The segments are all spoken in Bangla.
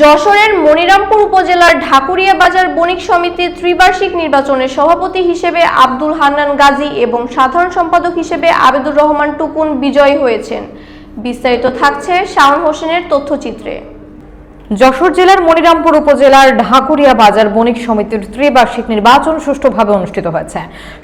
যশোরের মনিরামপুর উপজেলার ঢাকুরিয়া বাজার বণিক সমিতির ত্রিবার্ষিক নির্বাচনে সভাপতি হিসেবে আব্দুল হান্নান গাজী এবং সাধারণ সম্পাদক হিসেবে আবেদুর রহমান টুকুন বিজয়ী হয়েছেন। বিস্তারিত থাকছে শাওন হোসেনের তথ্যচিত্রে। যশোর জেলার মনিরামপুর উপজেলার ঢাকুরিয়া বাজার বণিক সমিতির ত্রিবার্ষিক নির্বাচন সুষ্ঠুভাবে অনুষ্ঠিত হয়েছে।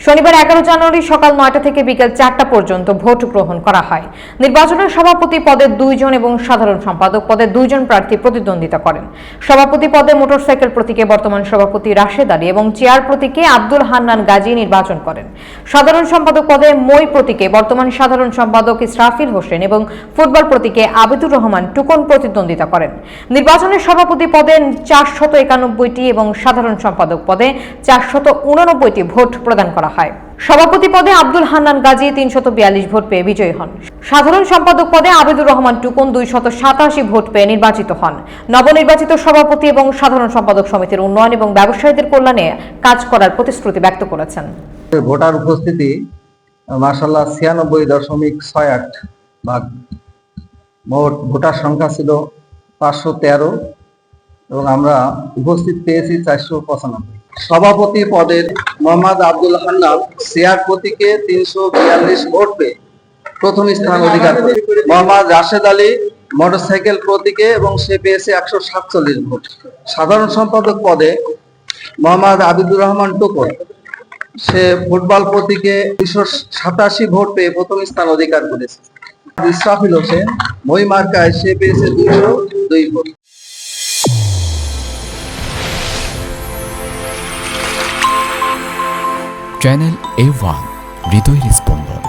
শনিবার 11 জানুয়ারি সকাল 9টা থেকে বিকেল 4টা পর্যন্ত ভোট গ্রহণ করা হয়। নির্বাচনের সভাপতি পদে 2 জন এবং সাধারণ সম্পাদক পদে 2 জন প্রার্থী প্রতিদ্বন্দ্বিতা করেন। সভাপতি পদে মোটরসাইকেল প্রতীকে বর্তমান সভাপতি রাশেদ আলী এবং চেয়ার প্রতীকে আব্দুল হান্নান গাজী নির্বাচন করেন। সাধারণ সম্পাদক পদে মই প্রতীকে বর্তমান সাধারণ সম্পাদক ইসরাফিল হোসেন এবং ফুটবল প্রতীকে আবেদুর রহমান টুকুন প্রতিদ্বন্দ্বিতা করেন। নির্বাচনের সভাপতি পদে 491টি এবং সাধারণ সম্পাদক পদে 489টি ভোট প্রদান করা হয়। সভাপতি পদে আব্দুল হান্নান গাজী 342 ভোট পেয়ে বিজয়ী হন। সাধারণ সম্পাদক পদে আবেদুর রহমান টুকুন 287 ভোট পেয়ে নির্বাচিত হন। নবনির্বাচিত সভাপতি এবং সাধারণ সম্পাদক সমিতির উন্নয়ন এবং ব্যবসায়ীদের কল্যাণে কাজ করার প্রতিশ্রুতি ব্যক্ত করেছেন। ভোটার উপস্থিতি মাশাআল্লাহ 96.68 ভাগ। মোট ভোটার সংখ্যা ছিল 513 এবং আমরা উপস্থিত পেয়েছি 495। সভাপতি পদের মোহাম্মদ আব্দুল হান্নান চেয়ার প্রতীকে 342 ভোট পেয়ে প্রথম স্থান অধিকার করে। মোহাম্মদ রাশেদ আলী মোটরসাইকেল প্রতীকে এবং সে পেয়েছে 147 ভোট। সাধারণ সম্পাদক পদে মোহাম্মদ আবেদুর রহমান টুকুন সে ফুটবল প্রতীকে 287 ভোট পেয়ে প্রথম স্থান অধিকার করেছে। ইসরাফিল হোসেন মই মার্কায় সে পেয়েছে 202 ভোট। চ্যানেল A1 হৃদয়ের স্পন্দন।